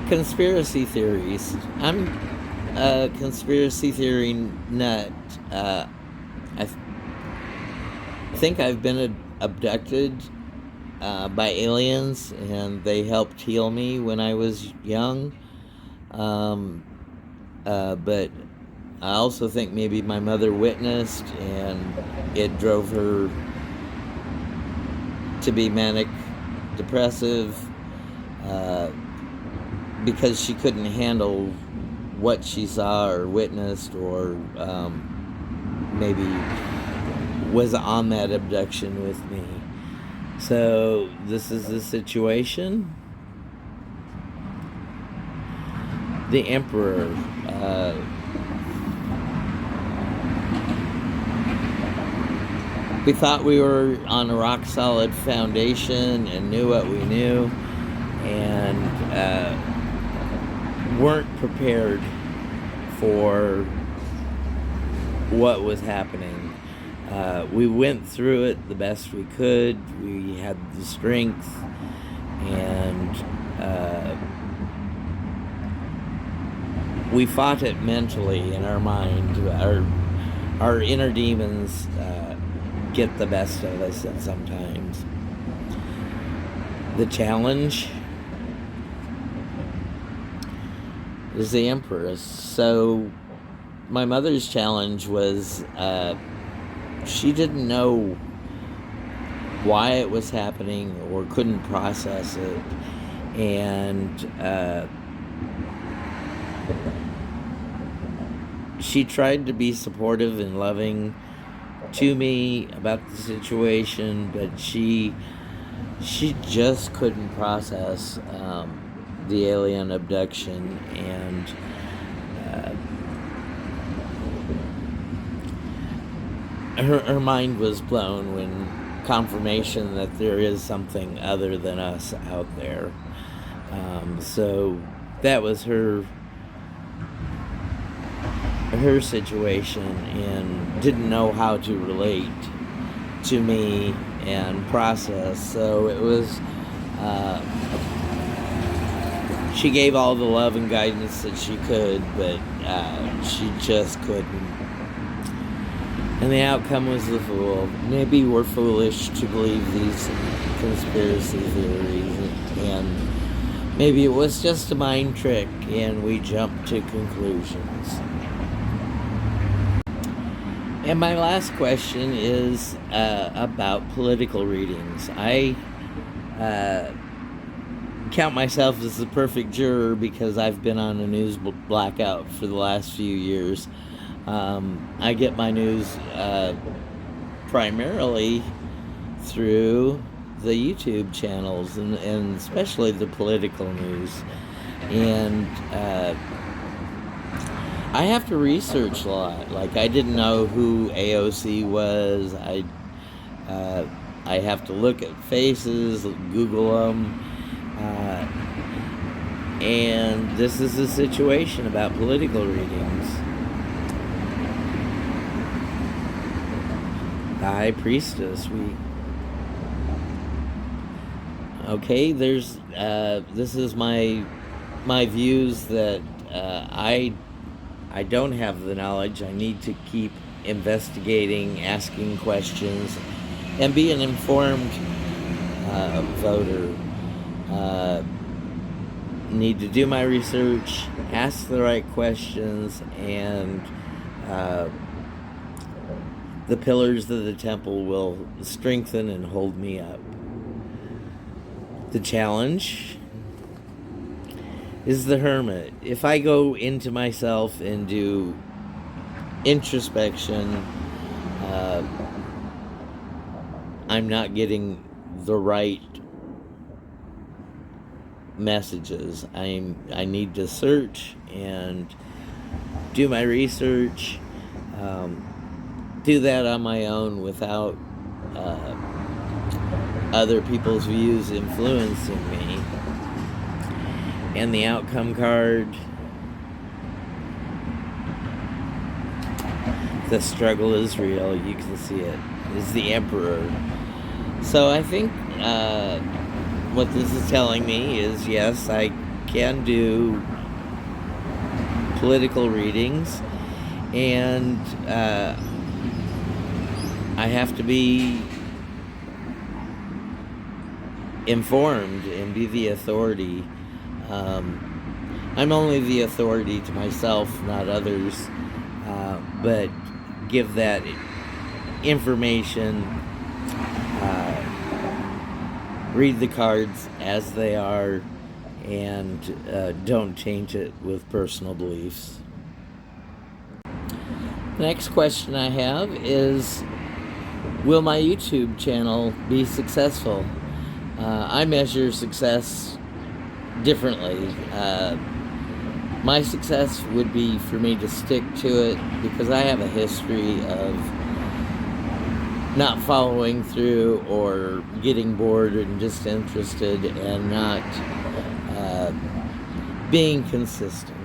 Conspiracy theories. I'm a conspiracy theory nut. I think I've been abducted by aliens, and they helped heal me when I was young. Um, but I also think maybe my mother witnessed, and it drove her to be manic depressive because she couldn't handle what she saw or witnessed, or maybe was on that abduction with me. So this is the situation. The Emperor. We thought we were on a rock solid foundation and knew what we knew, and weren't prepared for what was happening. We went through it the best we could. We had the strength, and we fought it mentally in our mind. Our inner demons get the best of us, and sometimes the challenge is the Empress. So my mother's challenge was she didn't know why it was happening or couldn't process it, and she tried to be supportive and loving to me about the situation, but she just couldn't process the alien abduction, and her mind was blown when confirmation that there is something other than us out there. So that was her situation, and didn't know how to relate to me and process. So it was she gave all the love and guidance that she could, but she just couldn't. And the outcome was the fool. Maybe we're foolish to believe these conspiracy theories, and maybe it was just a mind trick and we jumped to conclusions. And my last question is about political readings. I count myself as the perfect juror because I've been on a news blackout for the last few years. I get my news primarily through the YouTube channels, and especially the political news. And I have to research a lot. Like, I didn't know who AOC was. I have to look at faces, Google them. And this is a situation about political readings. High Priestess. Okay, there's this is my views that I don't have the knowledge. I need to keep investigating, asking questions, and be an informed voter. Need to do my research, ask the right questions, and the pillars of the temple will strengthen and hold me up. The challenge is the hermit. If I go into myself and do introspection, I'm not getting the right messages. I need to search and do my research, do that on my own without other people's views influencing me. And the outcome card, the struggle is real, you can see it, is the Emperor. So I think what this is telling me is, yes, I can do political readings, and I have to be informed and be the authority. I'm only the authority to myself, not others, but give that information, read the cards as they are, and don't change it with personal beliefs. Next question I have is, will my YouTube channel be successful? I measure success differently. My success would be for me to stick to it, because I have a history of not following through or getting bored and disinterested and not being consistent.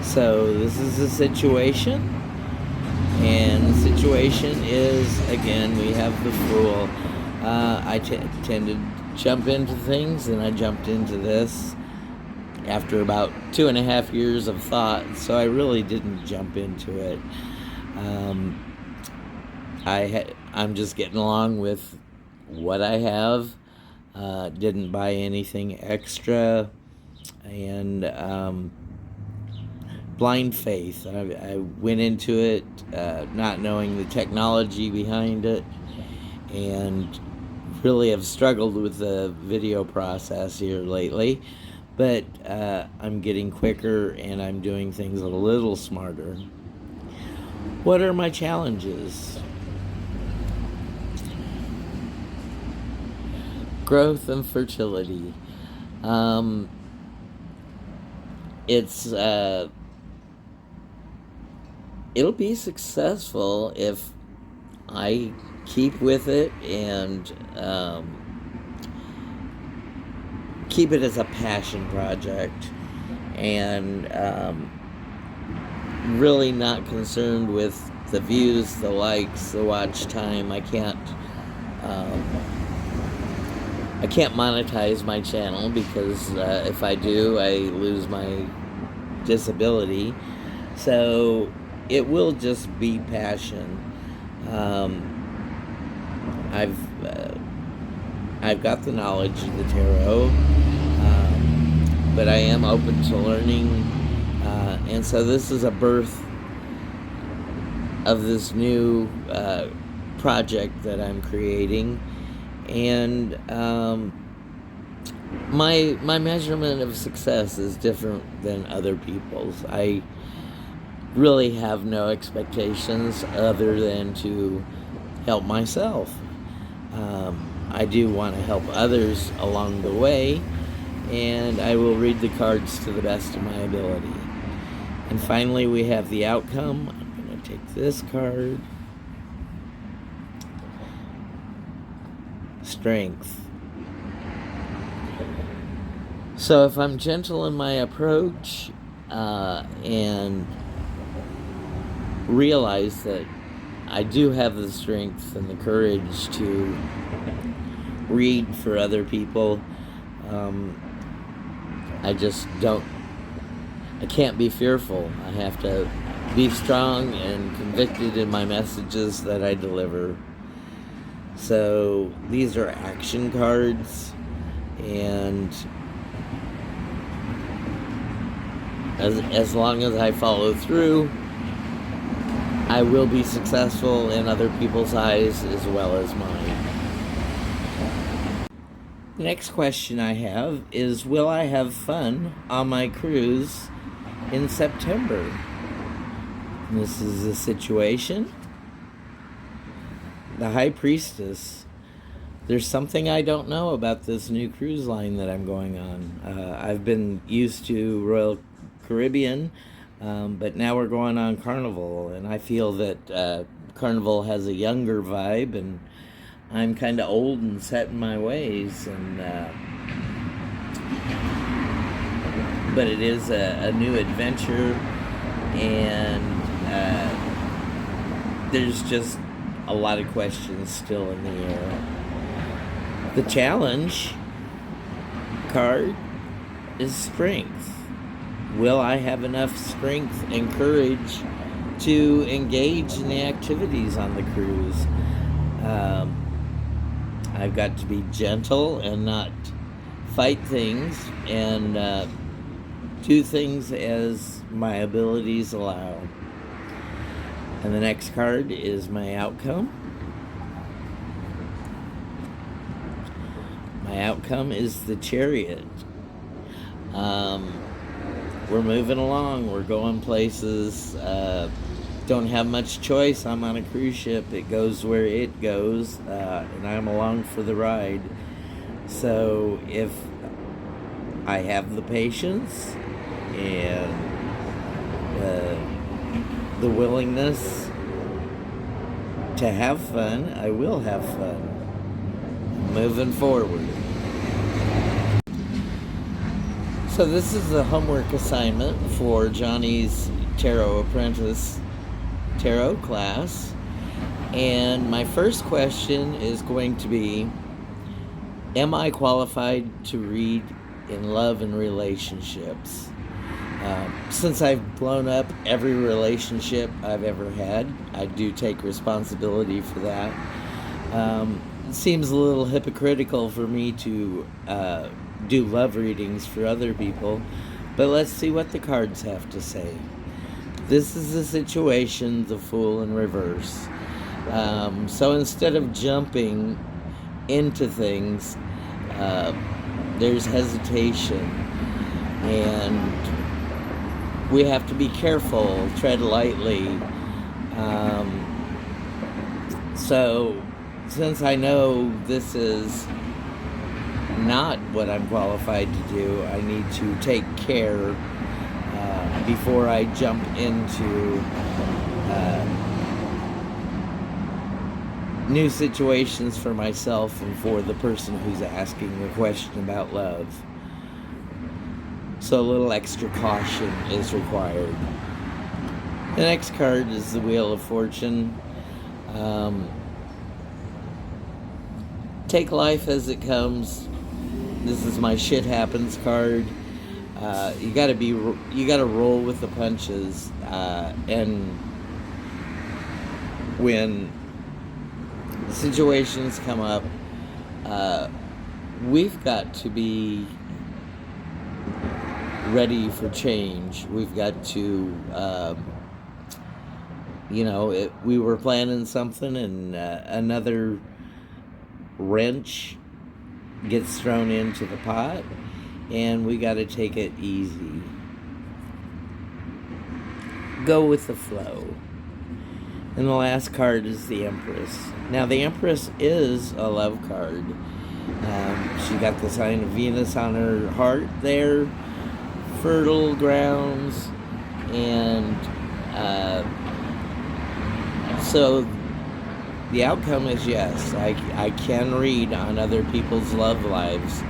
So this is a situation, and the situation is, again, we have the Fool. I tend to jump into things, and I jumped into this after about 2.5 years of thought, so I really didn't jump into it. I'm just getting along with what I have. Didn't buy anything extra, and blind faith. I went into it not knowing the technology behind it, and really have struggled with the video process here lately, but I'm getting quicker and I'm doing things a little smarter. What are my challenges? Growth and fertility. It'll be successful if I keep with it and keep it as a passion project, and really not concerned with the views, the likes, the watch time. I can't monetize my channel, because if I do, I lose my disability. So it will just be passion. I've got the knowledge of the tarot, but I am open to learning, and so this is a birth of this new project that I'm creating, and my measurement of success is different than other people's. I really have no expectations other than to help myself. I do want to help others along the way, and I will read the cards to the best of my ability. And finally, we have the outcome. I'm going to take this card. Strength. So if I'm gentle in my approach, and realize that I do have the strength and the courage to read for other people, I can't be fearful. I have to be strong and convicted in my messages that I deliver. So these are action cards, and as long as I follow through, I will be successful in other people's eyes as well as mine. The next question I have is, will I have fun on my cruise in September? And this is the situation. The High Priestess. There's something I don't know about this new cruise line that I'm going on. I've been used to Royal Caribbean, but now we're going on Carnival, and I feel that Carnival has a younger vibe, and I'm kind of old and set in my ways, and but it is a new adventure, and there's just a lot of questions still in the air. The challenge card is strength. Will I have enough strength and courage to engage in the activities on the cruise? I've got to be gentle and not fight things, and do things as my abilities allow. And the next card is my outcome. My outcome is the Chariot. We're moving along. We're going places. Don't have much choice. I'm on a cruise ship. It goes where it goes, and I'm along for the ride. So if I have the patience and the willingness to have fun, I will have fun. Moving forward. So this is the homework assignment for Johnny's Tarot Apprentice Tarot class. And my first question is going to be, am I qualified to read in love and relationships? Since I've blown up every relationship I've ever had, I do take responsibility for that. It seems a little hypocritical for me to do love readings for other people, but let's see what the cards have to say. This is the situation, the Fool in reverse. So instead of jumping into things, there's hesitation, and we have to be careful, tread lightly. So since I know this is not what I'm qualified to do, I need to take care before I jump into new situations for myself and for the person who's asking the question about love. So a little extra caution is required. The next card is the Wheel of Fortune. Take life as it comes. This is my shit happens card. You gotta roll with the punches, and when situations come up, we've got to be ready for change. We've got to, we were planning something, and another wrench gets thrown into the pot, and we got to take it easy. Go with the flow. And the last card is the Empress. Now, the Empress is a love card. She got the sign of Venus on her heart there, fertile grounds, and so the outcome is yes, I can read on other people's love lives.